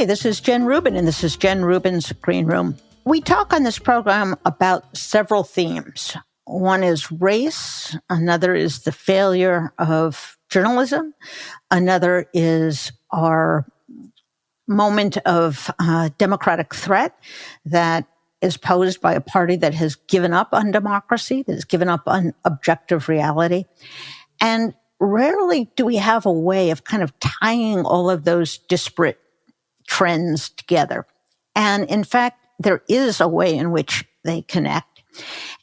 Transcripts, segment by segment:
Hi, this is Jen Rubin, and this is Jen Rubin's Green Room. We talk on this program about several themes. One is race, another is the failure of journalism, another is our moment of democratic threat that is posed by a party that has given up on democracy, that has given up on objective reality. And rarely do we have a way of kind of tying all of those disparate trends together. And in fact, there is a way in which they connect.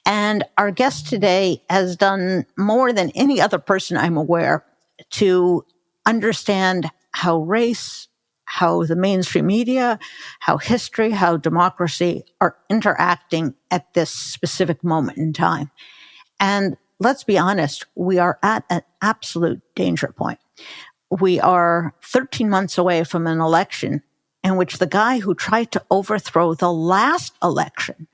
And our guest today has done more than any other person I'm aware to understand how race, how the mainstream media, how history, how democracy are interacting at this specific moment in time. And let's be honest, we are at an absolute danger point. We are 13 months away from an election in which the guy who tried to overthrow the last election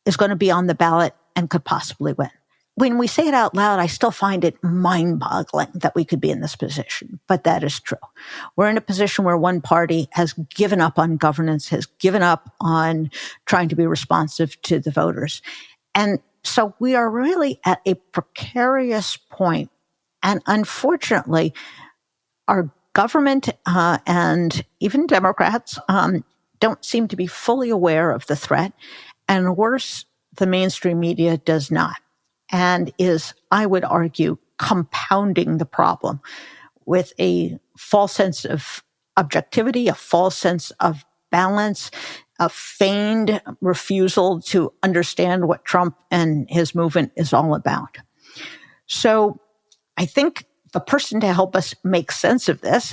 is going to be on the ballot and could possibly win. When we say it out loud, I still find it mind-boggling that we could be in this position, but that is true. We're in a position where one party has given up on governance, has given up on trying to be responsive to the voters. And so we are really at a precarious point. And unfortunately, our government and even Democrats don't seem to be fully aware of the threat. And worse, the mainstream media does not, and is, I would argue, compounding the problem with a false sense of objectivity, a false sense of balance, a feigned refusal to understand what Trump and his movement is all about. So I think the person to help us make sense of this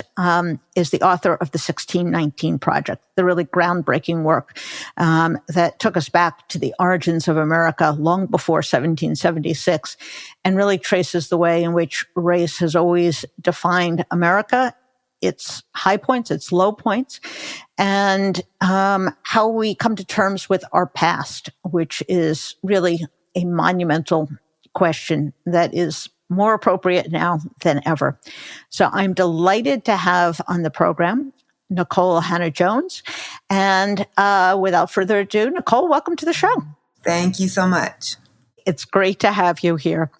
is the author of the 1619 Project, the really groundbreaking work that took us back to the origins of America long before 1776 and really traces the way in which race has always defined America, its high points, its low points, and how we come to terms with our past, which is really a monumental question that is more appropriate now than ever. So I'm delighted to have on the program Nicole Hannah-Jones. And without further ado, Nicole, welcome to the show. Thank you so much. It's great to have you here.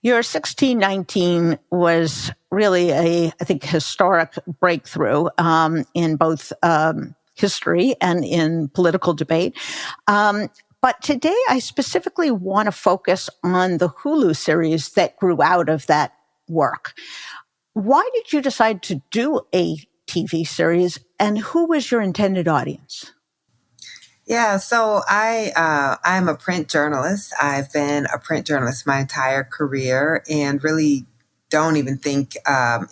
Your 1619 was really I think, historic breakthrough in both history and in political debate. But today, I specifically want to focus on the Hulu series that grew out of that work. Why did you decide to do a TV series, and who was your intended audience? Yeah, so I'm a print journalist. I've been a print journalist my entire career and really don't even think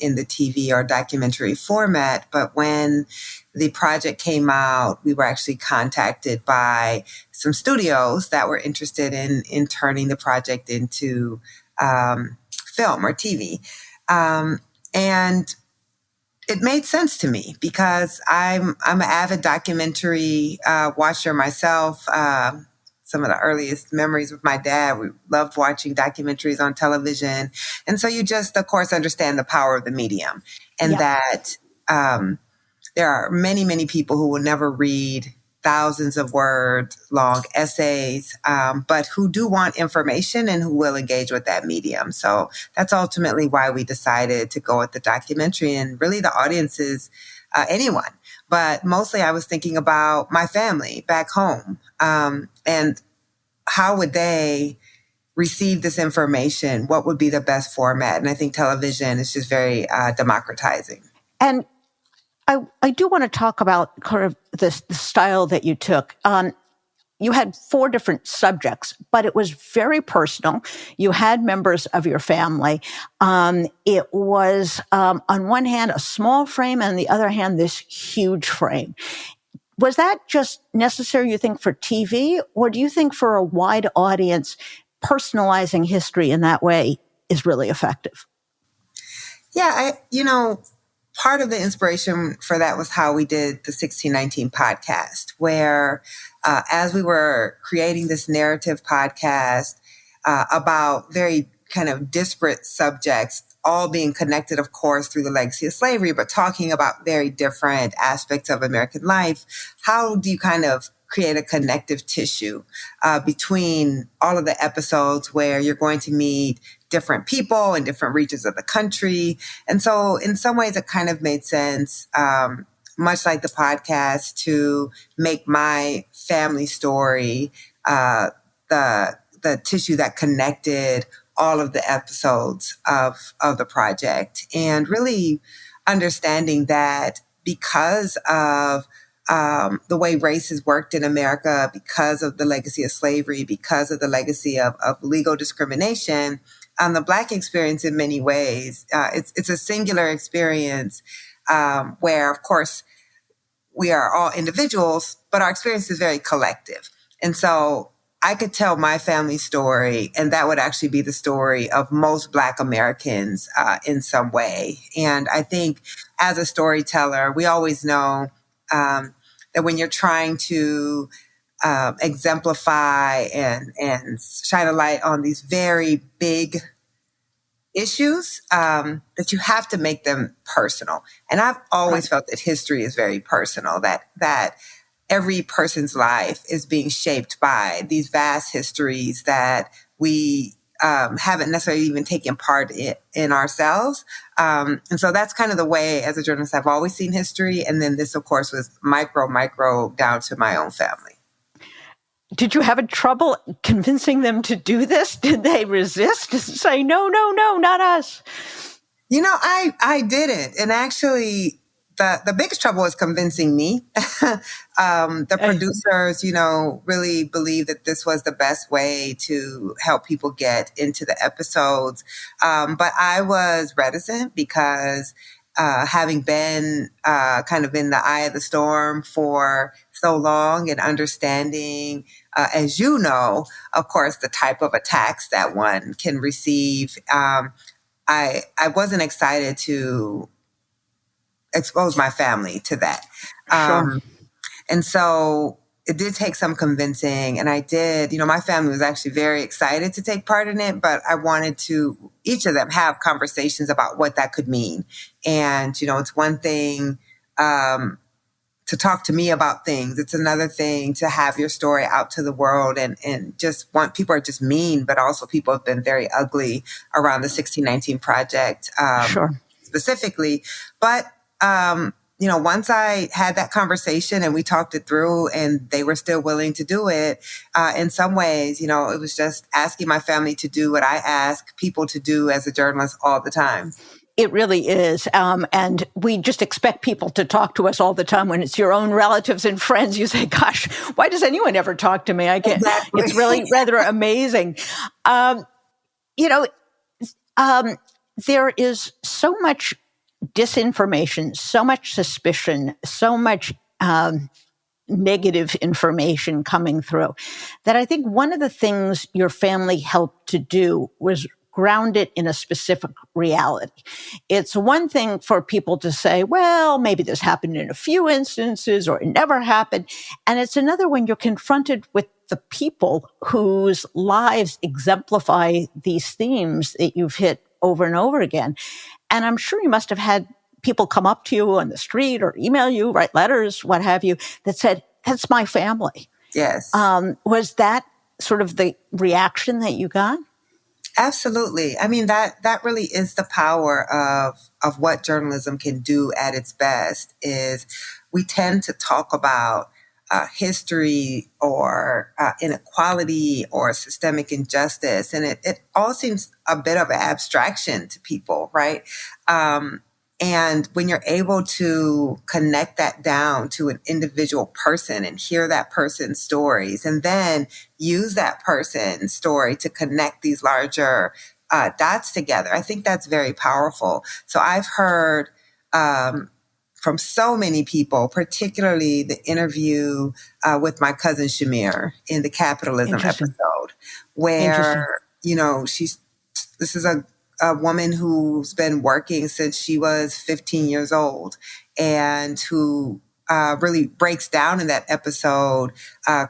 in the TV or documentary format. But when the project came out, we were actually contacted by some studios that were interested in turning the project into film or TV. And it made sense to me because I'm an avid documentary watcher myself. Some of the earliest memories with my dad, we loved watching documentaries on television. And so you just, of course, understand the power of the medium and that there are many, many people who will never read thousands of words long essays, but who do want information and who will engage with that medium. So that's ultimately why we decided to go with the documentary. And really the audience is anyone. But mostly I was thinking about my family back home and how would they receive this information? What would be the best format? And I think television is just very democratizing. And I do want to talk about kind of the style that you took. You had 4 different subjects, but it was very personal. You had members of your family. It was, on one hand, a small frame, and on the other hand, this huge frame. Was that just necessary, you think, for TV? Or do you think for a wide audience, personalizing history in that way is really effective? Yeah, part of the inspiration for that was how we did the 1619 podcast, where as we were creating this narrative podcast about very kind of disparate subjects, all being connected, of course, through the legacy of slavery, but talking about very different aspects of American life. How do you kind of create a connective tissue between all of the episodes where you're going to meet different people in different regions of the country? And so in some ways it kind of made sense, much like the podcast, to make my family story the tissue that connected all of the episodes of the project, and really understanding that because of the way race has worked in America, because of the legacy of slavery, because of the legacy of legal discrimination, the Black experience in many ways, it's a singular experience where, of course, we are all individuals, but our experience is very collective. And so I could tell my family story, and that would actually be the story of most Black Americans in some way. And I think as a storyteller, we always know that when you're trying to exemplify and shine a light on these very big issues, that you have to make them personal. And I've always felt that history is very personal, that every person's life is being shaped by these vast histories that we haven't necessarily even taken part in ourselves. And so that's kind of the way, as a journalist, I've always seen history. And then this, of course, was micro down to my own family. Did you have trouble convincing them to do this? Did they resist? Say, no, not us? You know, I didn't. And actually, the biggest trouble was convincing me. The producers, really believed that this was the best way to help people get into the episodes. But I was reticent because having been kind of in the eye of the storm for so long and understanding, as you know, of course, the type of attacks that one can receive, I wasn't excited to expose my family to that. Sure. And so it did take some convincing, and I did. My family was actually very excited to take part in it, but I wanted to, each of them, have conversations about what that could mean. And, it's one thing to talk to me about things. It's another thing to have your story out to the world, and just people are just mean, but also people have been very ugly around the 1619 Project specifically. But once I had that conversation and we talked it through and they were still willing to do it, in some ways, it was just asking my family to do what I ask people to do as a journalist all the time. It really is. And we just expect people to talk to us all the time. When it's your own relatives and friends, you say, gosh, why does anyone ever talk to me? I can't. Exactly. It's really rather amazing. There is so much disinformation, so much suspicion, so much negative information coming through, that I think one of the things your family helped to do was ground it in a specific reality. It's one thing for people to say, well, maybe this happened in a few instances or it never happened. And it's another when you're confronted with the people whose lives exemplify these themes that you've hit over and over again. And I'm sure you must have had people come up to you on the street or email you, write letters, what have you, that said, that's my family. Yes. Was that sort of the reaction that you got? Absolutely. I mean, that really is the power of what journalism can do at its best, is we tend to talk about history or inequality or systemic injustice. And it all seems a bit of an abstraction to people, right? And when you're able to connect that down to an individual person and hear that person's stories, and then use that person's story to connect these larger dots together, I think that's very powerful. So I've heard from so many people, particularly the interview with my cousin Shamir in the capitalism episode, where, this is a woman who's been working since she was 15 years old, and who really breaks down in that episode,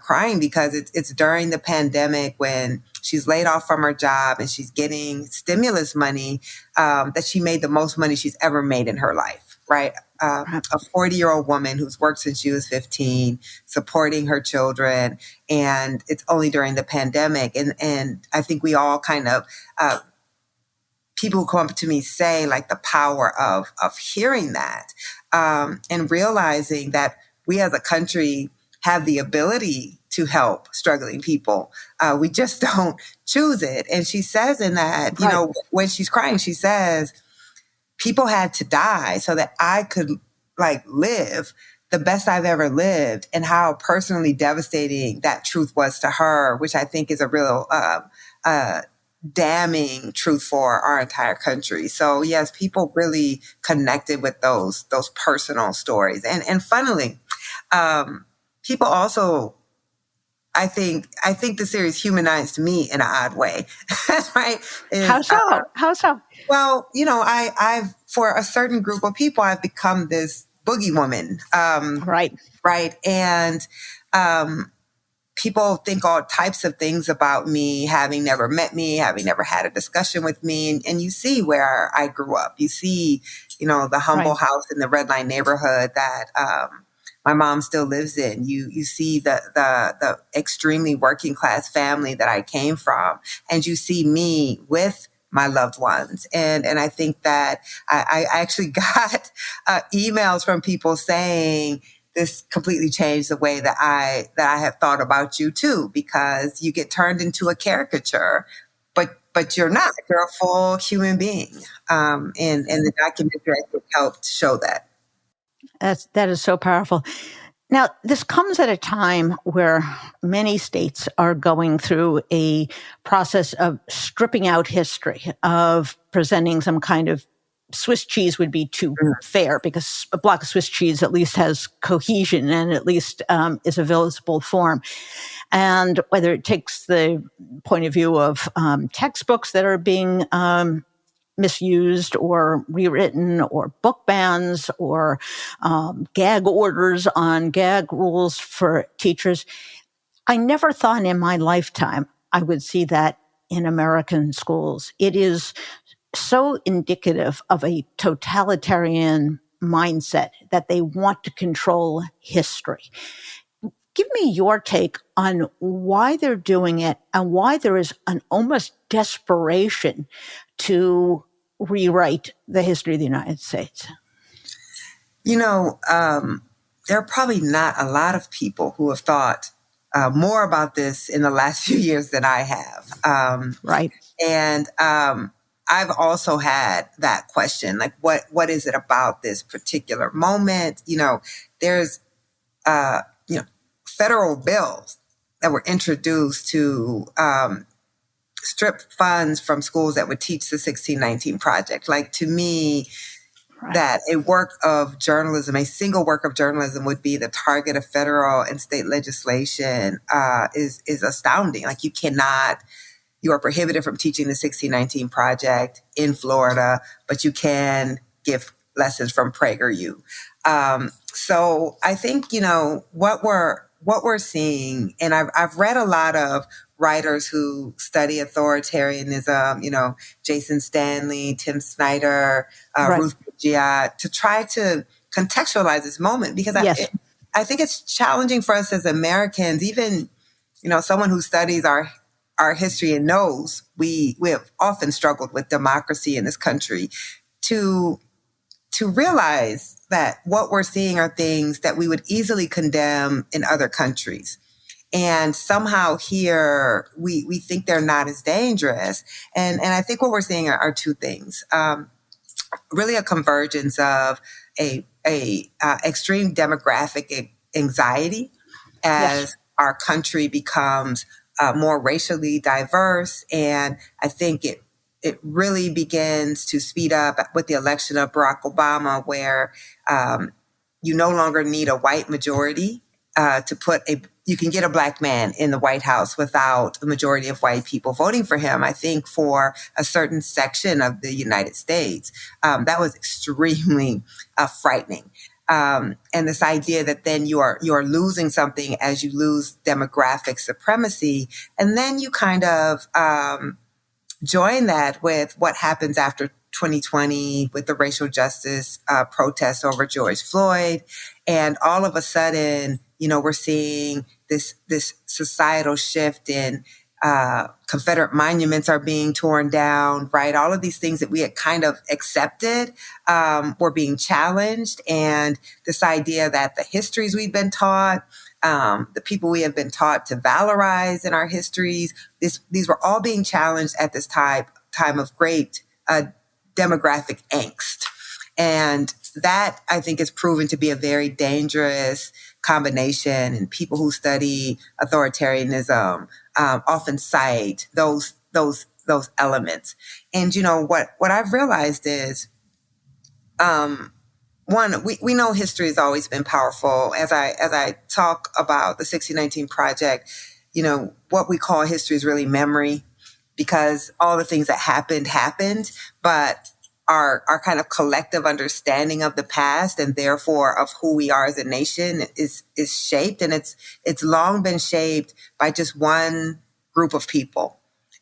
crying because it's during the pandemic when she's laid off from her job and she's getting stimulus money, that she made the most money she's ever made in her life, right? A 40-year-old woman who's worked since she was 15, supporting her children. And it's only during the pandemic. And I think we all kind of, people who come up to me say like the power of hearing that, and realizing that we as a country have the ability to help struggling people. We just don't choose it. And she says in that, you know, when she's crying, she says, people had to die so that I could like live the best I've ever lived, and how personally devastating that truth was to her, which I think is a real, damning truth for our entire country. So yes, people really connected with those personal stories. And funnily, people also, I think the series humanized me in an odd way. That's right. How so? How so? Well, you know, I've for a certain group of people, I've become this boogie woman. Right. And people think all types of things about me, having never met me, having never had a discussion with me. And you see where I grew up. You see, you know, the humble house in the Red Line neighborhood that my mom still lives in. You see the extremely working class family that I came from, and you see me with my loved ones. And I think that I actually got emails from people saying, this completely changed the way that I have thought about you too, because you get turned into a caricature, but you're not. You're a full human being. And the documentary I think helped show that. That is so powerful. Now, this comes at a time where many states are going through a process of stripping out history, of presenting some kind of Swiss cheese would be too fair, because a block of Swiss cheese at least has cohesion and at least is a visible form. And whether it takes the point of view of textbooks that are being misused or rewritten, or book bans, or gag orders on gag rules for teachers. I never thought in my lifetime I would see that in American schools. It is so indicative of a totalitarian mindset that they want to control history. Give me your take on why they're doing it and why there is an almost desperation to rewrite the history of the United States. You know, there are probably not a lot of people who have thought more about this in the last few years than I have. And I've also had that question, like, what is it about this particular moment? You know, there's, federal bills that were introduced to strip funds from schools that would teach the 1619 Project. Like, to me, that a work of journalism, a single work of journalism would be the target of federal and state legislation is astounding. Like, you are prohibited from teaching the 1619 Project in Florida, but you can give lessons from PragerU. So I think, you know, what we're seeing, and I've read a lot of writers who study authoritarianism, you know, Jason Stanley, Tim Snyder, Ruth Giat, to try to contextualize this moment, because I think it's challenging for us as Americans, even, you know, someone who studies our history and knows we have often struggled with democracy in this country, to realize that what we're seeing are things that we would easily condemn in other countries. And somehow here we think they're not as dangerous. And I think what we're seeing are two things. Really a convergence of a extreme demographic anxiety as our country becomes more racially diverse. And I think it really begins to speed up with the election of Barack Obama, where you no longer need a white majority you can get a black man in the White House without a majority of white people voting for him. I think for a certain section of the United States, that was extremely frightening. And this idea that then you are losing something as you lose demographic supremacy. And then you kind of join that with what happens after 2020 with the racial justice protests over George Floyd. And all of a sudden, we're seeing this societal shift in Confederate monuments are being torn down, right? All of these things that we had kind of accepted were being challenged. And this idea that the histories we've been taught, the people we have been taught to valorize in our histories, these were all being challenged at this time of great demographic angst. And that, I think, is proven to be a very dangerous combination. And people who study authoritarianism often cite those elements. And what I've realized is, one, we know history has always been powerful. As I talk about the 1619 Project, what we call history is really memory, because all the things that happened, but our kind of collective understanding of the past and therefore of who we are as a nation is shaped, and it's long been shaped by just one group of people.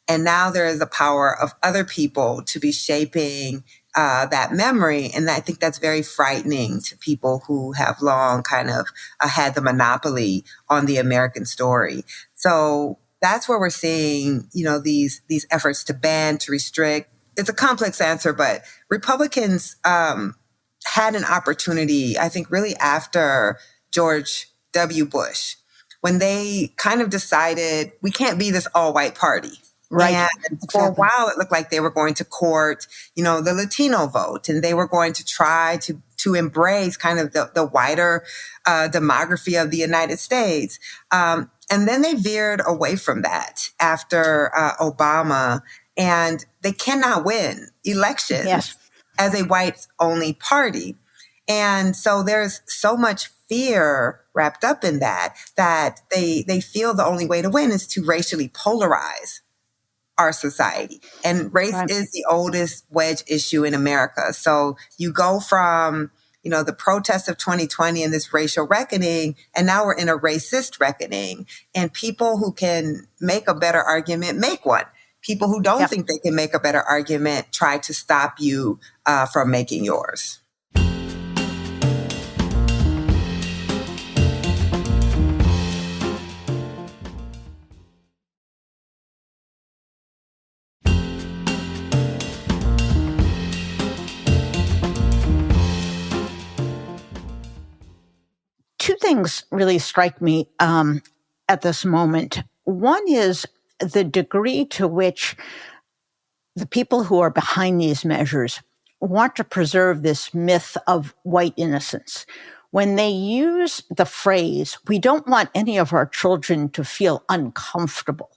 And now there is the power of other people to be shaping that memory. And I think that's very frightening to people who have long kind of had the monopoly on the American story. So that's where we're seeing, these efforts to ban, to restrict. It's a complex answer, but Republicans had an opportunity, I think, really after George W. Bush, when they kind of decided we can't be this all-white party. Right. And for a while, it looked like they were going to court, the Latino vote, and they were going to try to embrace kind of the wider demography of the United States. And then they veered away from that after Obama, and they cannot win elections as a whites-only party. And so there's so much fear wrapped up in that they feel the only way to win is to racially polarize our society. And race is the oldest wedge issue in America. So you go from, the protests of 2020 and this racial reckoning, and now we're in a racist reckoning. And people who can make a better argument make one. People who don't think they can make a better argument try to stop you from making yours. Two things really strike me at this moment. One is the degree to which the people who are behind these measures want to preserve this myth of white innocence. When they use the phrase, we don't want any of our children to feel uncomfortable.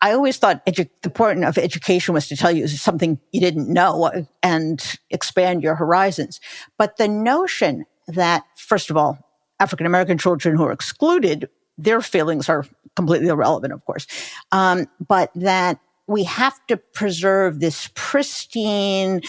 I always thought the point of education was to tell you something you didn't know and expand your horizons. But the notion that, first of all, African-American children who are excluded, their feelings are completely irrelevant, of course. But that we have to preserve this pristine,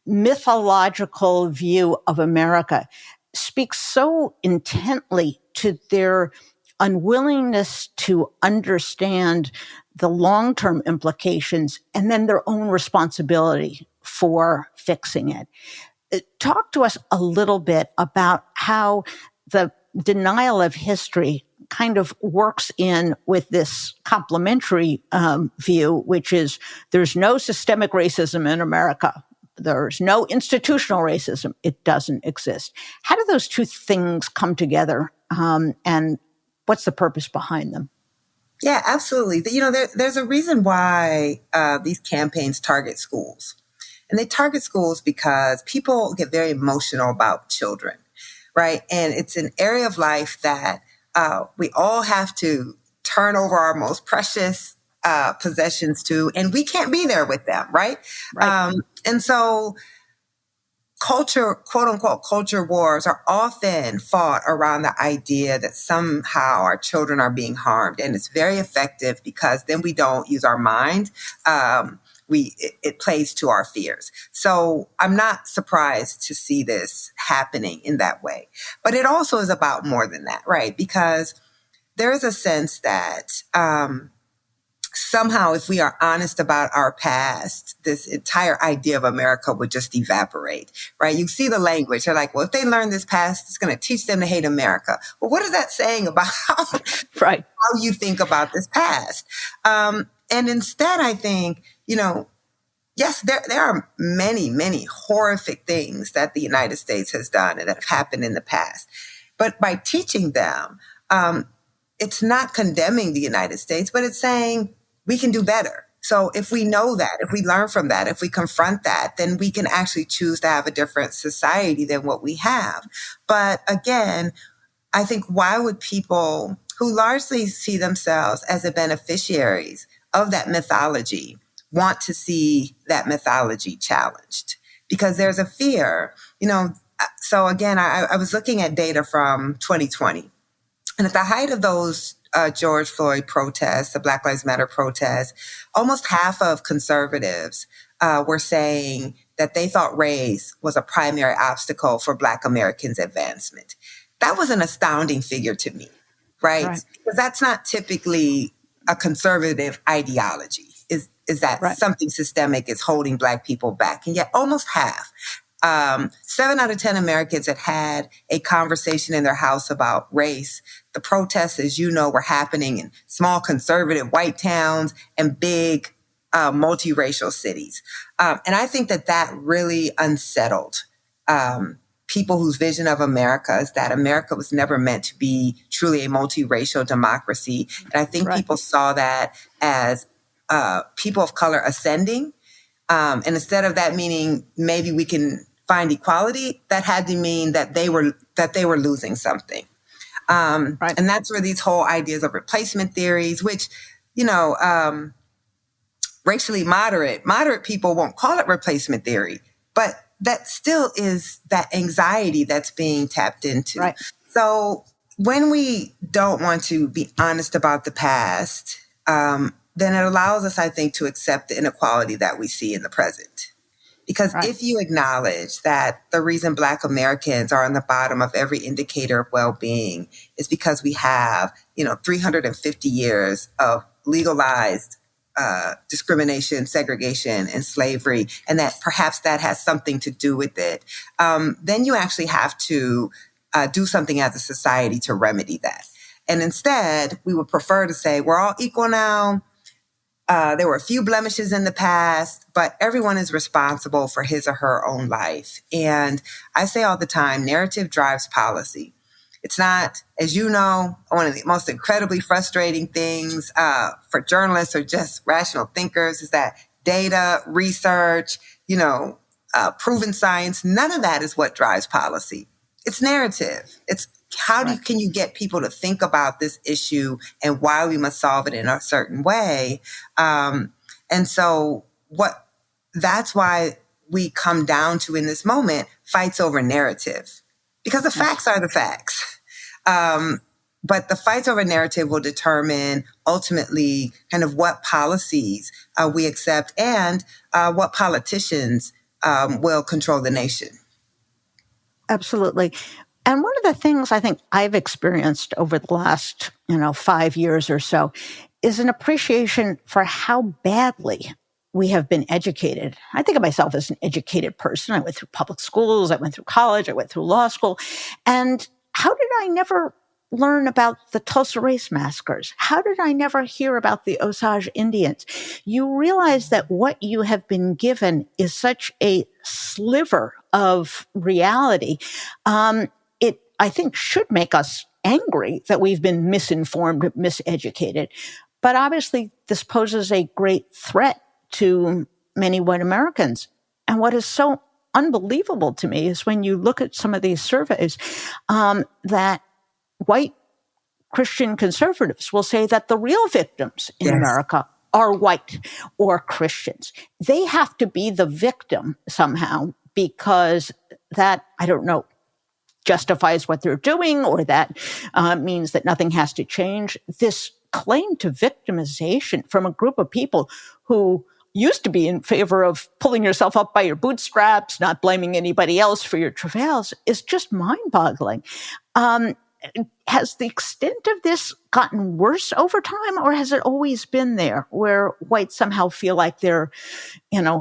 mythological view of America speaks so intently to their unwillingness to understand the long-term implications and then their own responsibility for fixing it. Talk to us a little bit about how the denial of history kind of works in with this complementary view, which is there's no systemic racism in America. There's no institutional racism. It doesn't exist. How do those two things come together, and what's the purpose behind them? Yeah, absolutely. There's a reason why these campaigns target schools. And they target schools because people get very emotional about children. Right. And it's an area of life that we all have to turn over our most precious possessions to, and we can't be there with them. Right. And so culture, quote unquote, culture wars are often fought around the idea that somehow our children are being harmed. And it's very effective because then we don't use our mind. it plays to our fears. So I'm not surprised to see this happening in that way. But it also is about more than that, right? Because there is a sense that somehow, if we are honest about our past, this entire idea of America would just evaporate, right? You see the language. They're like, well, if they learn this past, it's going to teach them to hate America. Well, what is that saying about right. how you think about this past? And instead, I think, yes, there are many, many horrific things that the United States has done and that have happened in the past. But by teaching them, it's not condemning the United States, but it's saying we can do better. So if we know that, if we learn from that, if we confront that, then we can actually choose to have a different society than what we have. But again, I think why would people who largely see themselves as the beneficiaries of that mythology want to see that mythology challenged? Because there's a fear, So again, I was looking at data from 2020. And at the height of those George Floyd protests, the Black Lives Matter protests, almost half of conservatives were saying that they thought race was a primary obstacle for Black Americans' advancement. That was an astounding figure to me, right? Because that's not typically a conservative ideology, is that something systemic is holding Black people back. And yet almost half. 7 out of 10 Americans had a conversation in their house about race. The protests, as you know, were happening in small conservative white towns and big multiracial cities. And I think that really unsettled people whose vision of America is that America was never meant to be truly a multiracial democracy. And I think people saw that as people of color ascending. And instead of that meaning maybe we can find equality, that had to mean that they were losing something. And that's where these whole ideas of replacement theories, which, racially moderate people won't call it replacement theory, but that still is that anxiety that's being tapped into. Right. So when we don't want to be honest about the past, then it allows us, I think, to accept the inequality that we see in the present. Because if you acknowledge that the reason Black Americans are on the bottom of every indicator of well-being is because we have, 350 years of legalized discrimination, segregation, and slavery, and that perhaps that has something to do with it, then you actually have to do something as a society to remedy that. And instead, we would prefer to say, we're all equal now. There were a few blemishes in the past, but everyone is responsible for his or her own life. And I say all the time, narrative drives policy. It's not, as you know, one of the most incredibly frustrating things for journalists or just rational thinkers is that data, research, proven science, none of that is what drives policy. It's narrative. It's can you get people to think about this issue and why we must solve it in a certain way? And so that's why we come down to, in this moment, fights over narrative, because the facts are the facts. But the fights over narrative will determine ultimately kind of what policies we accept and what politicians will control the nation. Absolutely. And one of the things I think I've experienced over the last, 5 years or so is an appreciation for how badly we have been educated. I think of myself as an educated person. I went through public schools. I went through college. I went through law school. And how did I never learn about the Tulsa race massacres? How did I never hear about the Osage Indians? You realize that what you have been given is such a sliver of reality. It, I think, should make us angry that we've been misinformed, miseducated. But obviously, this poses a great threat to many white Americans. And what is so unbelievable to me is when you look at some of these surveys, that white Christian conservatives will say that the real victims in America are white or Christians. They have to be the victim somehow because that, I don't know, justifies what they're doing, or that means that nothing has to change. This claim to victimization from a group of people who used to be in favor of pulling yourself up by your bootstraps, not blaming anybody else for your travails, is just mind-boggling. Has the extent of this gotten worse over time, or has it always been there where whites somehow feel like they're,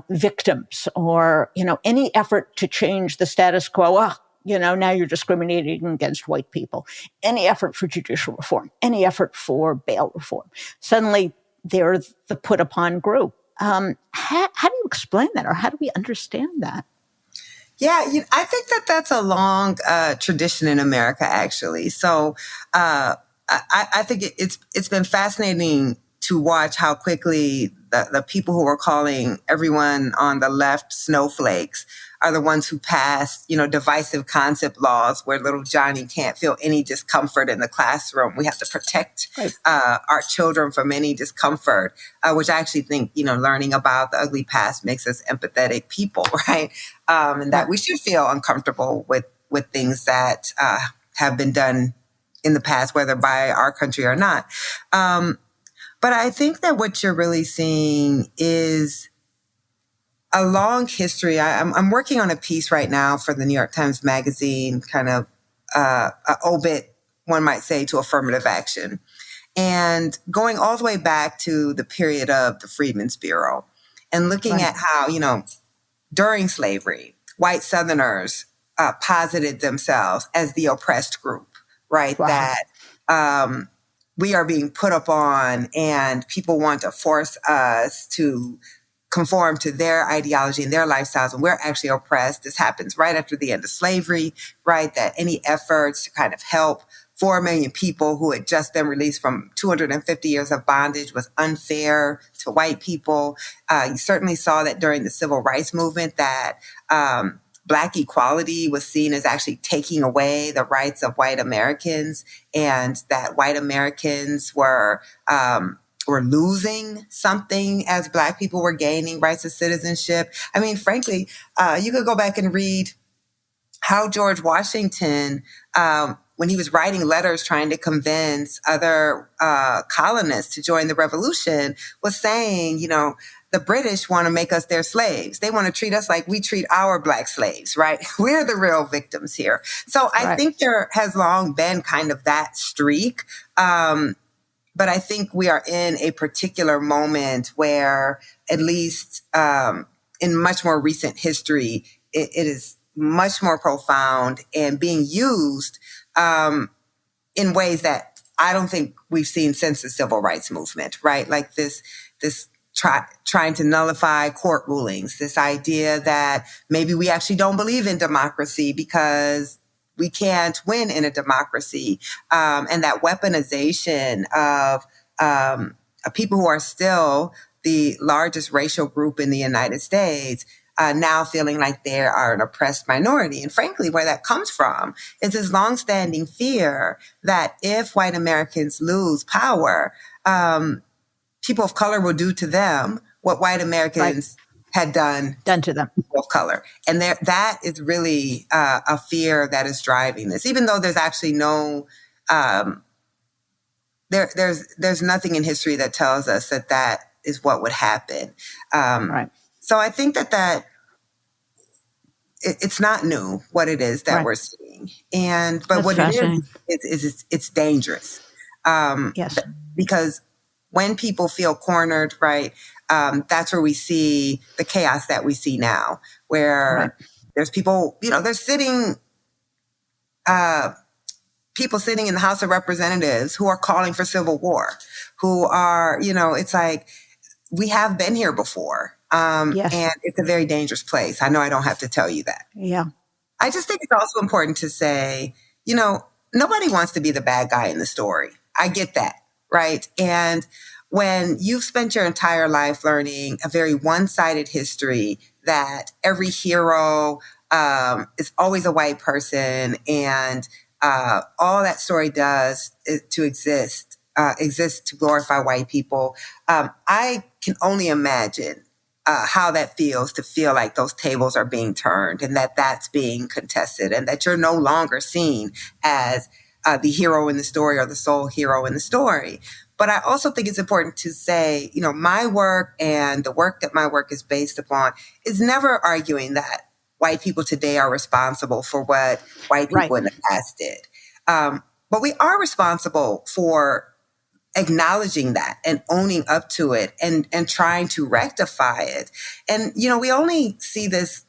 victims, or, any effort to change the status quo? Now you're discriminating against white people. Any effort for judicial reform, any effort for bail reform, suddenly they're the put upon group. How do you explain that, or how do we understand that? Yeah, I think that's a long tradition in America, actually. So I think it's been fascinating to watch how quickly the people who are calling everyone on the left snowflakes are the ones who pass, divisive concept laws where little Johnny can't feel any discomfort in the classroom. We have to protect our children from any discomfort, which I actually think, learning about the ugly past makes us empathetic people, right? And that we should feel uncomfortable with things that have been done in the past, whether by our country or not. But I think that what you're really seeing is a long history. I'm working on a piece right now for the New York Times Magazine, kind of an obit, one might say, to affirmative action. And going all the way back to the period of the Freedmen's Bureau and looking at how, during slavery, white Southerners posited themselves as the oppressed group, right? That we are being put upon and people want to force us to conform to their ideology and their lifestyles, and we're actually oppressed. This happens right after the end of slavery, right? That any efforts to kind of help 4 million people who had just been released from 250 years of bondage was unfair to white people. You certainly saw that during the civil rights movement, that Black equality was seen as actually taking away the rights of white Americans, and that white Americans were losing something as Black people were gaining rights of citizenship. I mean, frankly, you could go back and read how George Washington, when he was writing letters trying to convince other colonists to join the revolution, was saying, the British want to make us their slaves. They want to treat us like we treat our Black slaves, right? We're the real victims here. So I think there has long been kind of that streak. But I think we are in a particular moment where, at least in much more recent history, it is much more profound and being used in ways that I don't think we've seen since the civil rights movement, right? Like this trying to nullify court rulings, this idea that maybe we actually don't believe in democracy because we can't win in a democracy, and that weaponization of people who are still the largest racial group in the United States, now feeling like they are an oppressed minority. And frankly, where that comes from is this longstanding fear that if white Americans lose power, people of color will do to them what white Americans had done to them, people of color. And that is really a fear that is driving this, even though there's actually no, there's nothing in history that tells us that is what would happen. So I think that it's not new what it is that we're seeing. But what it is it's dangerous. Yes. Because when people feel cornered, right, that's where we see the chaos that we see now, where there's people, there's people sitting in the House of Representatives who are calling for civil war, who are, it's like, we have been here before. And it's a very dangerous place. I know I don't have to tell you that. Yeah. I just think it's also important to say, nobody wants to be the bad guy in the story. I get that. Right. And when you've spent your entire life learning a very one-sided history that every hero is always a white person, and all that story does is to exist to glorify white people, I can only imagine how that feels to feel like those tables are being turned and that's being contested, and that you're no longer seen as the hero in the story or the sole hero in the story. But I also think it's important to say, my work and the work that my work is based upon is never arguing that white people today are responsible for what white people in the past did. But we are responsible for acknowledging that and owning up to it and trying to rectify it. And, we only see this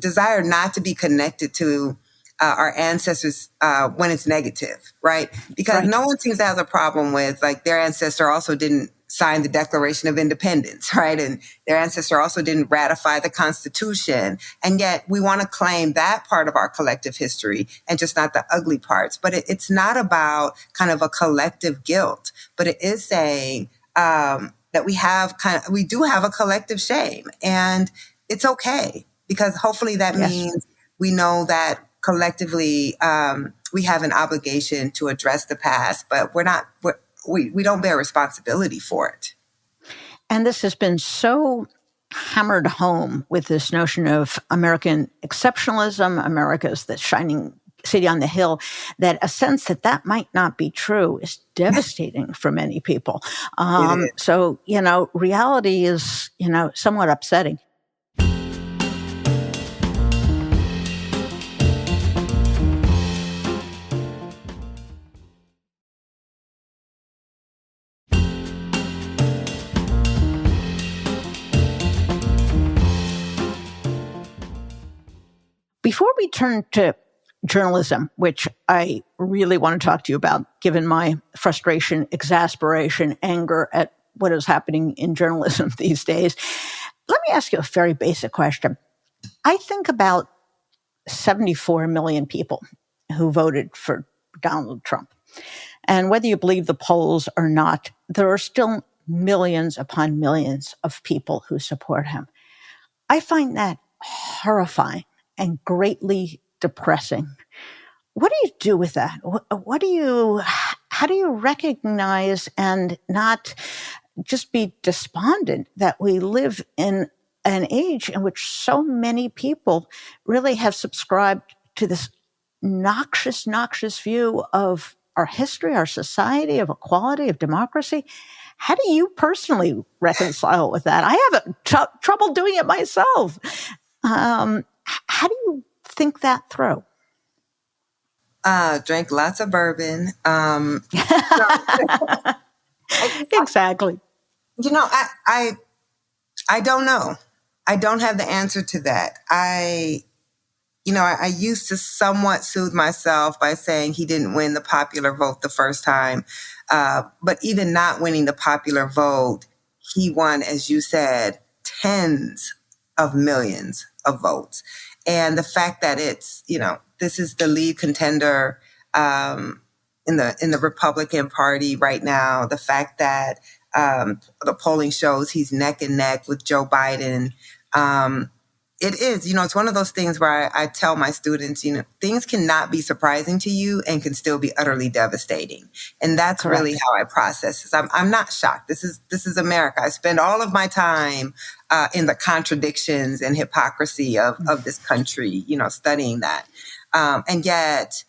desire not to be connected to our ancestors when it's negative, right? Because no one seems to have a problem with, like, their ancestor also didn't sign the Declaration of Independence, right? And their ancestor also didn't ratify the Constitution. And yet we want to claim that part of our collective history and just not the ugly parts. But it's not about kind of a collective guilt, but it is saying that we do have a collective shame, and it's okay, because hopefully that means we know that collectively we have an obligation to address the past, but we don't bear responsibility for it. And this has been so hammered home with this notion of American exceptionalism, America's the shining city on the hill, that a sense that might not be true is devastating for many people. So, reality is, somewhat upsetting. Before we turn to journalism, which I really want to talk to you about, given my frustration, exasperation, anger at what is happening in journalism these days, let me ask you a very basic question. I think about 74 million people who voted for Donald Trump. And whether you believe the polls or not, there are still millions upon millions of people who support him. I find that horrifying and greatly depressing. What do you do with that? How do you recognize and not just be despondent that we live in an age in which so many people really have subscribed to this noxious view of our history, our society, of equality, of democracy? How do you personally reconcile with that? I have trouble doing it myself. How do you think that through? Drank lots of bourbon. Exactly. I don't know. I don't have the answer to that. I used to somewhat soothe myself by saying he didn't win the popular vote the first time. But even not winning the popular vote, he won, as you said, tens of millions of votes. And the fact that it's, this is the lead contender in the Republican Party right now, the fact that the polling shows he's neck and neck with Joe Biden, it is, it's one of those things where I tell my students, things cannot be surprising to you and can still be utterly devastating. And that's Correct. Really how I process this. I'm not shocked. This is America. I spend all of my time in the contradictions and hypocrisy of this country, studying that. And yet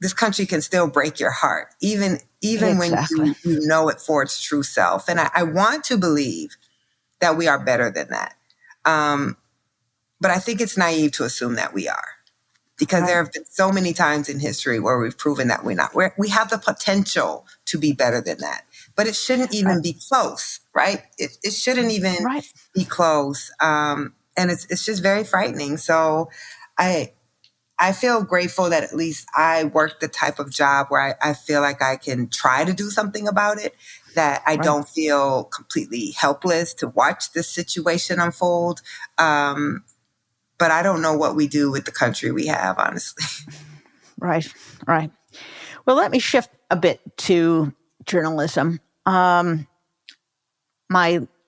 this country can still break your heart, even exactly. when you know it for its true self. And I want to believe that we are better than that. But I think it's naive to assume that we are, because Right. There have been so many times in history where we've proven that we're not. We have the potential to be better than that, but it shouldn't even Right. be close, right? It shouldn't even Right. be close. And it's just very frightening. So I feel grateful that at least I work the type of job where I feel like I can try to do something about it, that I Right. don't feel completely helpless to watch this situation unfold. But I don't know what we do with the country we have, honestly. Right. Well, let me shift a bit to journalism. My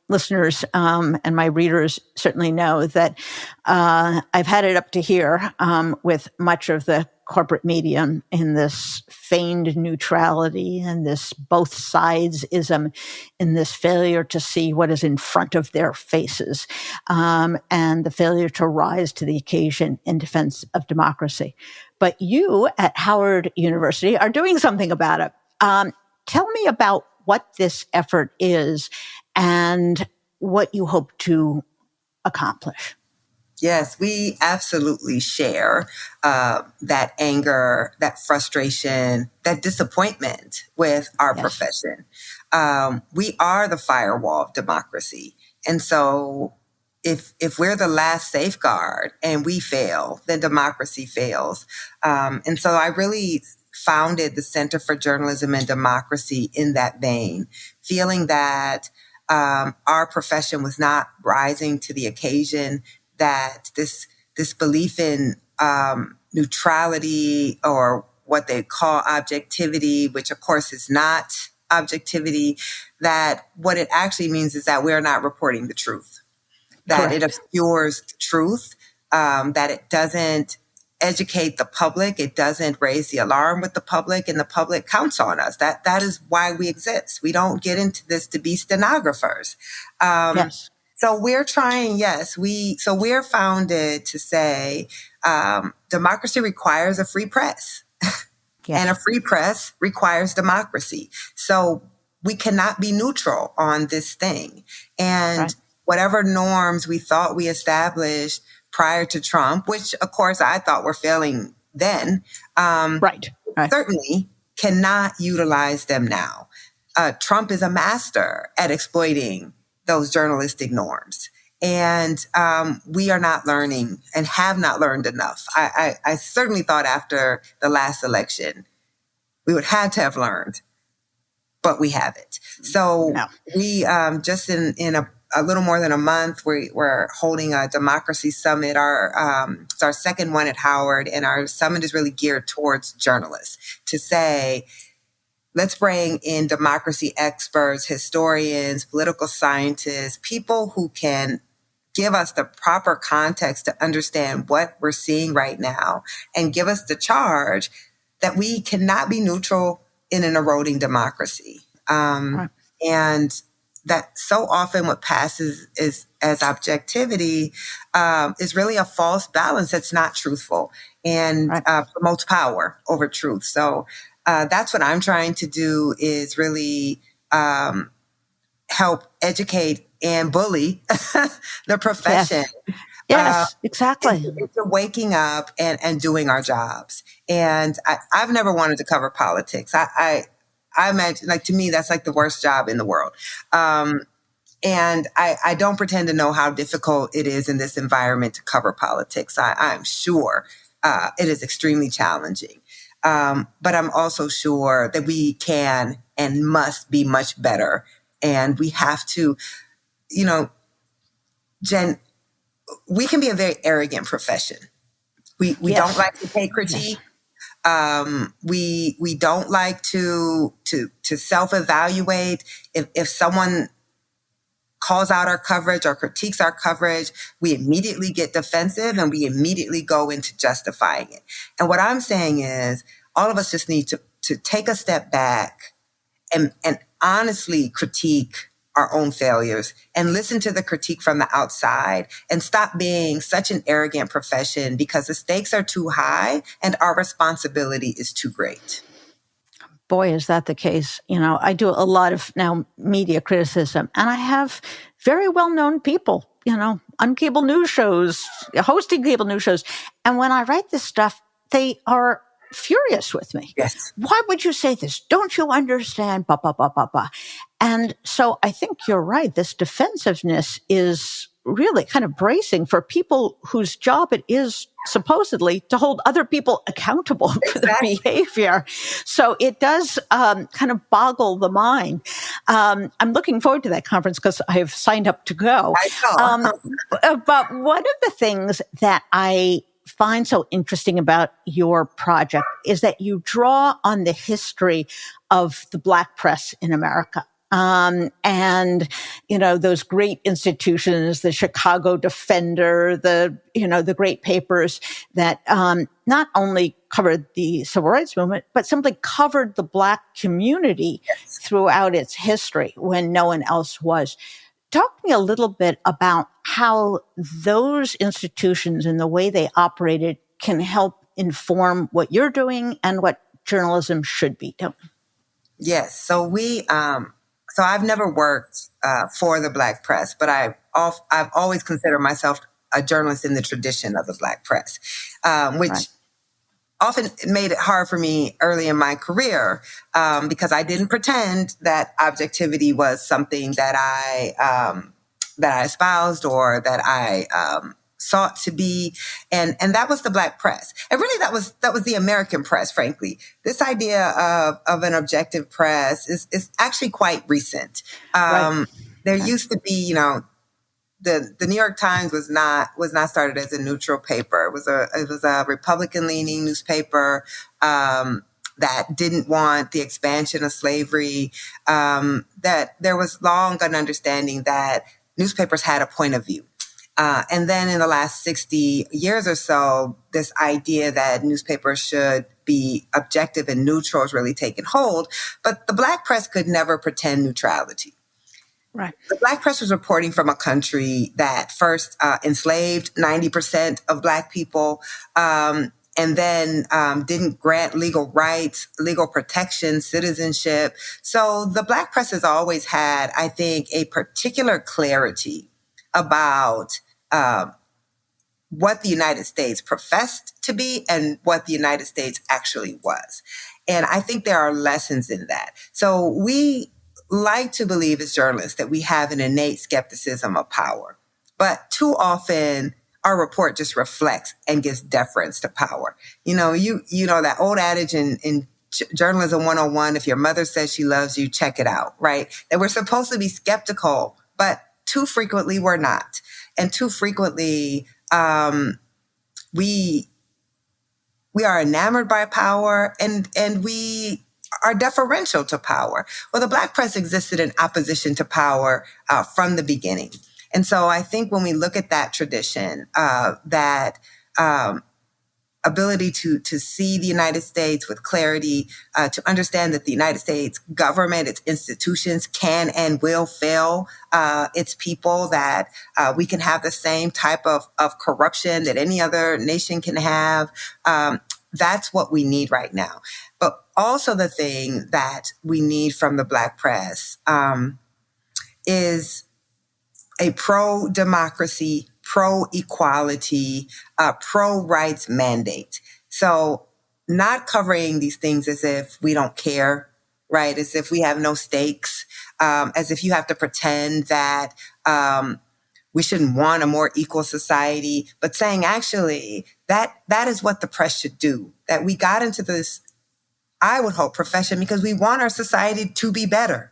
listeners and my readers certainly know that I've had it up to here with much of the corporate media in this feigned neutrality and this both-sidesism, in this failure to see what is in front of their faces, and the failure to rise to the occasion in defense of democracy. But you at Howard University are doing something about it. tell me about what this effort is and what you hope to accomplish. Yes, we absolutely share that anger, that frustration, that disappointment with our profession. We are the firewall of democracy. And so if we're the last safeguard and we fail, then democracy fails. And so I really founded the Center for Journalism and Democracy in that vein, feeling that our profession was not rising to the occasion, that this belief in neutrality, or what they call objectivity, which of course is not objectivity, that what it actually means is that we're not reporting the truth, that Correct. it obscures the truth, that it doesn't educate the public, it doesn't raise the alarm with the public, and the public counts on us. That is why we exist. We don't get into this to be stenographers. Yes. So we're trying, we're founded to say democracy requires a free press. Yes. And a free press requires democracy. So we cannot be neutral on this thing. And whatever norms we thought we established prior to Trump, which of course I thought were failing then, certainly cannot utilize them now. Trump is a master at exploiting those journalistic norms. And we are not learning and have not learned enough. I certainly thought after the last election, we would have to have learned, but we haven't. So we just in a little more than a month, we're holding a democracy summit. It's our second one at Howard, and our summit is really geared towards journalists to say, let's bring in democracy experts, historians, political scientists, people who can give us the proper context to understand what we're seeing right now, and give us the charge that we cannot be neutral in an eroding democracy. And that so often what passes as objectivity is really a false balance that's not truthful, and promotes power over truth. So that's what I'm trying to do, is really help educate and bully the profession. Yes, exactly. It's waking up and doing our jobs. And I've never wanted to cover politics. I imagine, like, to me, that's like the worst job in the world. And I don't pretend to know how difficult it is in this environment to cover politics. I'm sure it is extremely challenging. But I'm also sure that we can and must be much better. And we have to, Jen, we can be a very arrogant profession. We don't like to take critique. We don't like to self-evaluate. If someone calls out our coverage or critiques our coverage, we immediately get defensive and we immediately go into justifying it. And what I'm saying is, all of us just need to take a step back and honestly critique our own failures and listen to the critique from the outside, and stop being such an arrogant profession, because the stakes are too high and our responsibility is too great. Boy, is that the case. I do a lot of now media criticism, and I have very well-known people, on cable news shows, hosting cable news shows. And when I write this stuff, they are furious with me. Yes. Why would you say this? Don't you understand? Bah, bah, bah, bah, bah. And so I think you're right. This defensiveness is really kind of bracing for people whose job it is supposedly to hold other people accountable for their behavior. So it does kind of boggle the mind. I'm looking forward to that conference because I've signed up to go. But one of the things that I find so interesting about your project is that you draw on the history of the Black press in America. And, those great institutions, the Chicago Defender, the great papers that, not only covered the civil rights movement, but simply covered the Black community throughout its history when no one else was. Talk to me a little bit about how those institutions and the way they operated can help inform what you're doing and what journalism should be doing. Yes. So so I've never worked for the Black press, but I've always considered myself a journalist in the tradition of the Black press, which Right. often made it hard for me early in my career because I didn't pretend that objectivity was something that I espoused or that I sought to be, and that was the Black press, and really that was the American press. Frankly, this idea of an objective press is actually quite recent. Right. There Okay. used to be, the New York Times was not started as a neutral paper. It was a Republican leaning newspaper that didn't want the expansion of slavery. That there was long an understanding that newspapers had a point of view. And then in the last 60 years or so, this idea that newspapers should be objective and neutral has really taken hold. But the Black press could never pretend neutrality. Right. The Black press was reporting from a country that first enslaved 90% of Black people, and then didn't grant legal rights, legal protection, citizenship. So the Black press has always had, I think, a particular clarity about what the United States professed to be and what the United States actually was. And I think there are lessons in that. So we like to believe as journalists that we have an innate skepticism of power, but too often our report just reflects and gives deference to power. You know that old adage in journalism 101, if your mother says she loves you, check it out, right? That we're supposed to be skeptical, but too frequently we're not. And too frequently we are enamored by power and we are deferential to power. Well, the Black press existed in opposition to power from the beginning. And so I think when we look at that tradition, that ability to see the United States with clarity, to understand that the United States government, its institutions can and will fail its people, that we can have the same type of corruption that any other nation can have. That's what we need right now. But also the thing that we need from the Black press is a pro-democracy, pro-equality, pro-rights mandate. So not covering these things as if we don't care, right? As if we have no stakes, as if you have to pretend that we shouldn't want a more equal society, but saying actually that is what the press should do. That we got into this, I would hope, profession because we want our society to be better.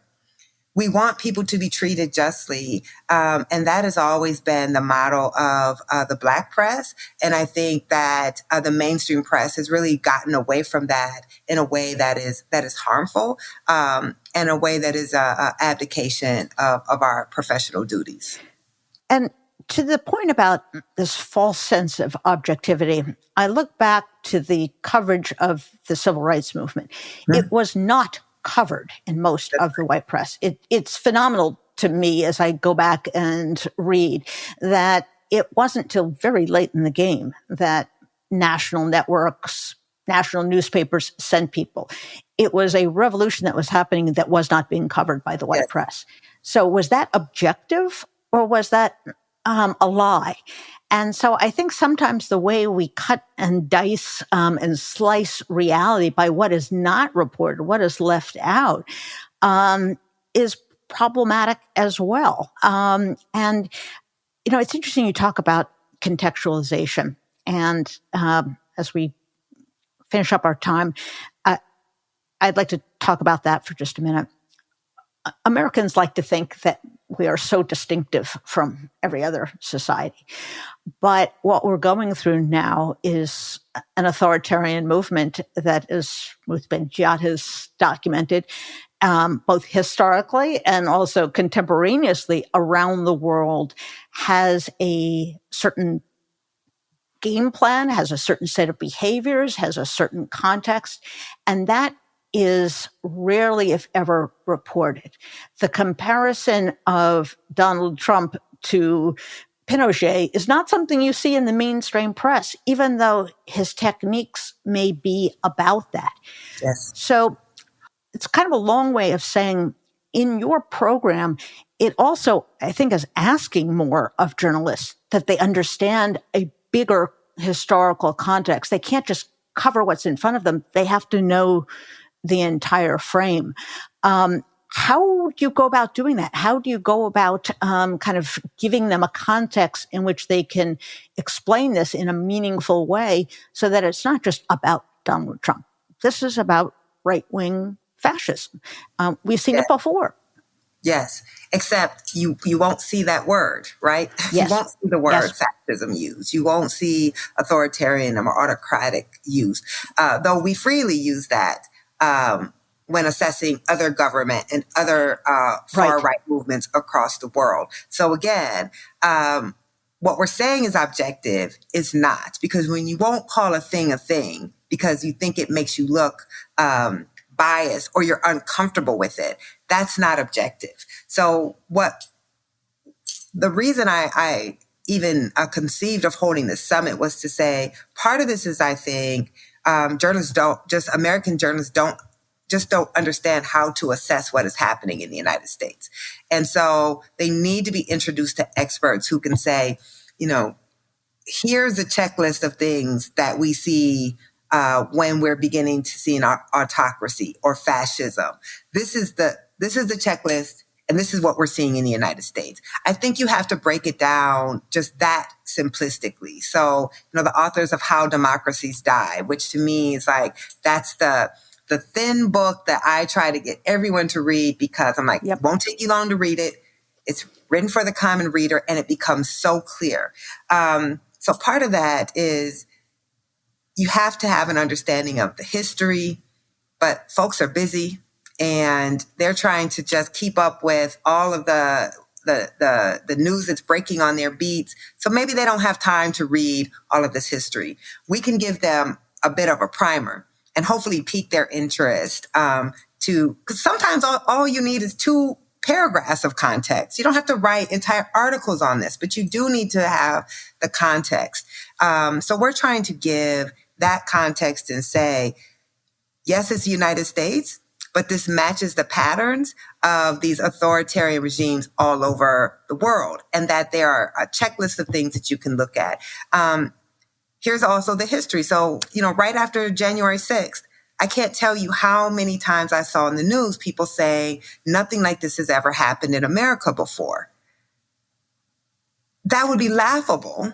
We want people to be treated justly. And that has always been the model of the Black press. And I think that the mainstream press has really gotten away from that in a way that is harmful, and a way that is an abdication of our professional duties. And to the point about this false sense of objectivity, I look back to the coverage of the civil rights movement. Mm-hmm. It was not covered in most of the white press. It's phenomenal to me as I go back and read that it wasn't till very late in the game that national networks, national newspapers sent people. It was a revolution that was happening that was not being covered by the white press. So was that objective or was that a lie? And so I think sometimes the way we cut and dice and slice reality by what is not reported, what is left out, is problematic as well. And, it's interesting you talk about contextualization. And as we finish up our time, I'd like to talk about that for just a minute. Americans like to think that we are so distinctive from every other society. But what we're going through now is an authoritarian movement that, as Ruth Ben-Ghiat has documented, both historically and also contemporaneously around the world, has a certain game plan, has a certain set of behaviors, has a certain context, and that is rarely, if ever, reported. The comparison of Donald Trump to Pinochet is not something you see in the mainstream press, even though his techniques may be about that. Yes. So it's kind of a long way of saying in your program, it also, I think, is asking more of journalists that they understand a bigger historical context. They can't just cover what's in front of them. They have to know the entire frame. How do you go about doing that? How do you go about kind of giving them a context in which they can explain this in a meaningful way so that it's not just about Donald Trump? This is about right-wing fascism. We've seen it before. Yes, except you won't see that word, right? Yes. You won't see the word fascism used. You won't see authoritarian or autocratic used, though we freely use that when assessing other government and other far-right movements across the world. So again, what we're saying is objective is not, because when you won't call a thing because you think it makes you look biased or you're uncomfortable with it, that's not objective. So the reason I even conceived of holding this summit was to say, part of this is, I think, American journalists don't understand how to assess what is happening in the United States. And so they need to be introduced to experts who can say, here's a checklist of things that we see when we're beginning to see an autocracy or fascism. This is the checklist, and this is what we're seeing in the United States. I think you have to break it down just that simplistically. So, the authors of How Democracies Die, which to me is like, that's the thin book that I try to get everyone to read, because I'm like, It won't take you long to read it. It's written for the common reader, and it becomes so clear. So part of that is you have to have an understanding of the history, but folks are busy and they're trying to just keep up with all of the news that's breaking on their beats. So maybe they don't have time to read all of this history. We can give them a bit of a primer and hopefully pique their interest because sometimes all you need is 2 paragraphs of context. You don't have to write entire articles on this, but you do need to have the context. So we're trying to give that context and say, yes, it's the United States, but this matches the patterns of these authoritarian regimes all over the world, and that there are a checklist of things that you can look at. Here's also the history. So, right after January 6th, I can't tell you how many times I saw in the news people saying nothing like this has ever happened in America before. That would be laughable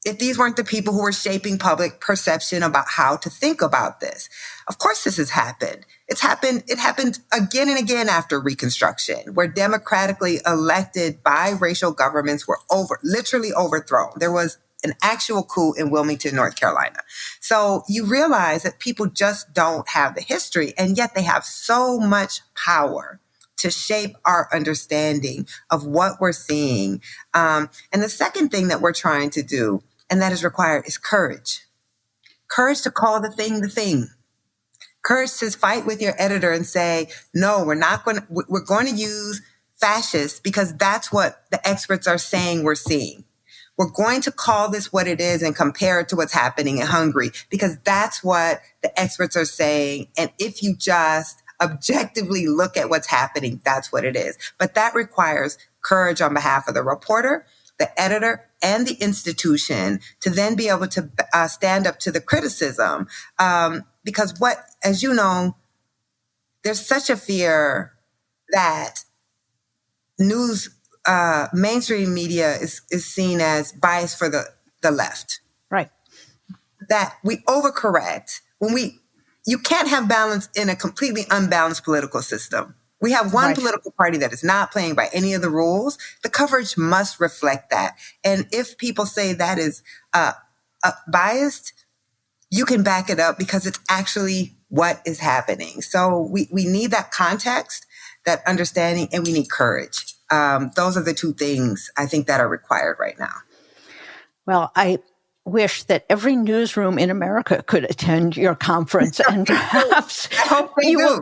if these weren't the people who were shaping public perception about how to think about this. Of course, this has happened. It happened again and again after Reconstruction, where democratically elected biracial governments were literally overthrown. There was an actual coup in Wilmington, North Carolina. So you realize that people just don't have the history, and yet they have so much power to shape our understanding of what we're seeing. And the second thing that we're trying to do, and that is required, is courage. Courage to call the thing. Courage to fight with your editor and say, no, we're going to use fascists because that's what the experts are saying we're seeing. We're going to call this what it is and compare it to what's happening in Hungary because that's what the experts are saying. And if you just objectively look at what's happening, that's what it is. But that requires courage on behalf of the reporter, the editor, and the institution to then be able to stand up to the criticism. Because as you know, there's such a fear that mainstream media is seen as biased for the left. Right. That we overcorrect you can't have balance in a completely unbalanced political system. We have one political party that is not playing by any of the rules. The coverage must reflect that. And if people say that is biased, you can back it up because it's actually what is happening. So we need that context, that understanding, and we need courage. Those are the 2 things I think that are required right now. Well, I wish that every newsroom in America could attend your conference, and perhaps I hope they do.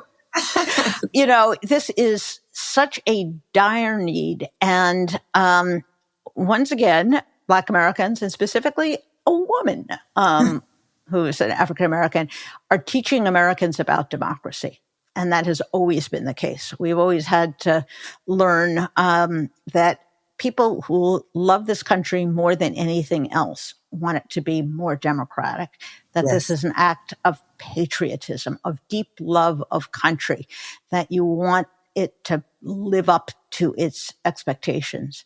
This is such a dire need. And once again, Black Americans, and specifically a woman who is an African American, are teaching Americans about democracy. And that has always been the case. We've always had to learn that people who love this country more than anything else want it to be more democratic, that this Yes. is an act of patriotism, of deep love of country, that you want it to live up to its expectations.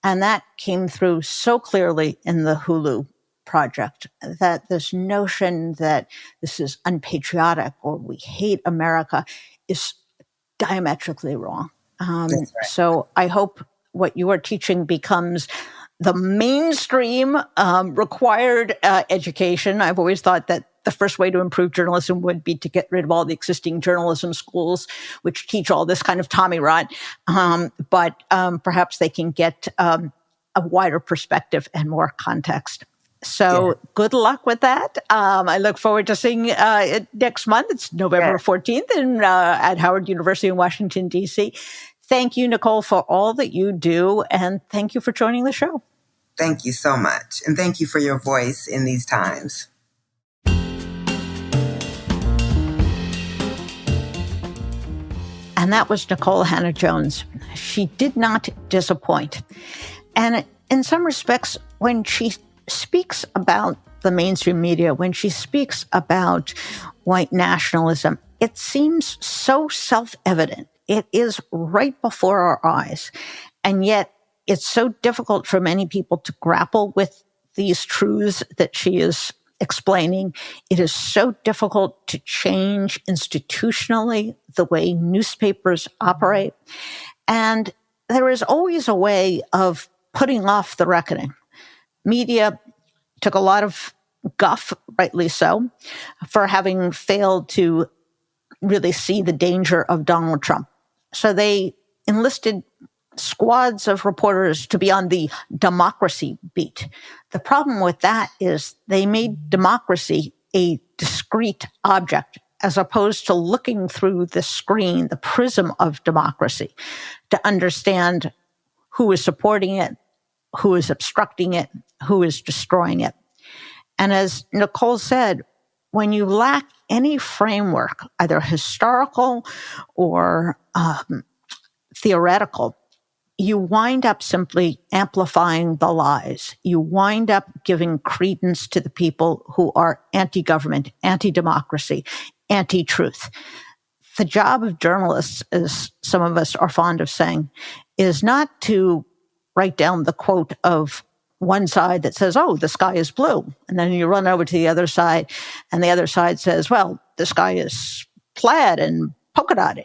And that came through so clearly in the Hulu project, that this notion that this is unpatriotic or we hate America is diametrically wrong. That's right. So I hope what you are teaching becomes the mainstream required education. I've always thought that the first way to improve journalism would be to get rid of all the existing journalism schools, which teach all this kind of Tommy rot. But perhaps they can get a wider perspective and more context. So good luck with that. I look forward to seeing it next month. It's November 14th at Howard University in Washington, D.C. Thank you, Nicole, for all that you do. And thank you for joining the show. Thank you so much. And thank you for your voice in these times. And that was Nicole Hannah-Jones. She did not disappoint. And in some respects, when she speaks about the mainstream media, when she speaks about white nationalism, it seems so self-evident. It is right before our eyes. And yet it's so difficult for many people to grapple with these truths that she is explaining. It is so difficult to change institutionally the way newspapers operate. And there is always a way of putting off the reckoning. Media took a lot of guff, rightly so, for having failed to really see the danger of Donald Trump. So they enlisted squads of reporters to be on the democracy beat. The problem with that is they made democracy a discrete object, as opposed to looking through the screen, the prism of democracy, to understand who is supporting it, who is obstructing it, who is destroying it. And as Nicole said, when you lack any framework, either historical or theoretical, you wind up simply amplifying the lies. You wind up giving credence to the people who are anti-government, anti-democracy, anti-truth. The job of journalists, as some of us are fond of saying, is not to write down the quote of one side that says, oh, the sky is blue. And then you run over to the other side, and the other side says, well, the sky is plaid and polka dotted.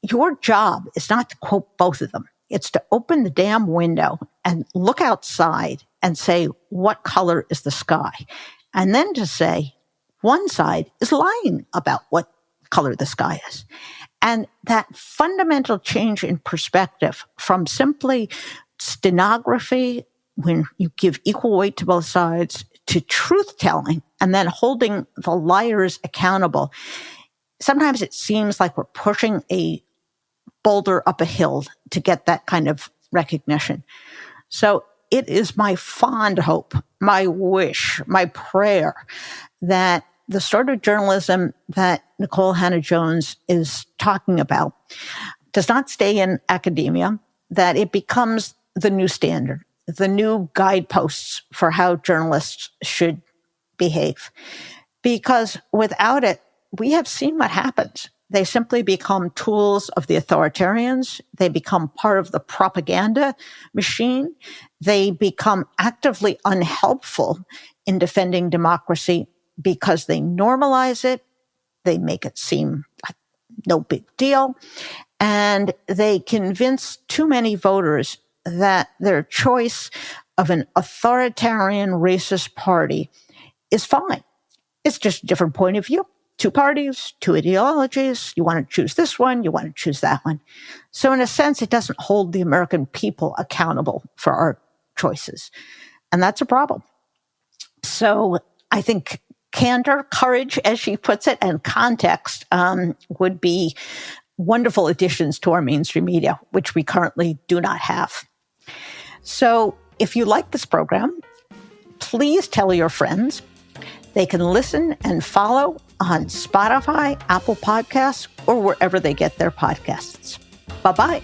Your job is not to quote both of them. It's to open the damn window and look outside and say, what color is the sky? And then to say, one side is lying about what color the sky is. And that fundamental change in perspective from simply stenography, when you give equal weight to both sides, to truth-telling, and then holding the liars accountable. Sometimes it seems like we're pushing a boulder up a hill to get that kind of recognition. So it is my fond hope, my wish, my prayer that the sort of journalism that Nicole Hannah-Jones is talking about does not stay in academia, that it becomes the new standard, the new guideposts for how journalists should behave. Because without it, we have seen what happens. They simply become tools of the authoritarians. They become part of the propaganda machine. They become actively unhelpful in defending democracy because they normalize it. They make it seem like no big deal. And they convince too many voters that their choice of an authoritarian racist party is fine. It's just a different point of view. Two parties, two ideologies. You want to choose this one, you want to choose that one. So in a sense, it doesn't hold the American people accountable for our choices. And that's a problem. So I think candor, courage, as she puts it, and context would be wonderful additions to our mainstream media, which we currently do not have. So if you like this program, please tell your friends. They can listen and follow on Spotify, Apple Podcasts, or wherever they get their podcasts. Bye-bye.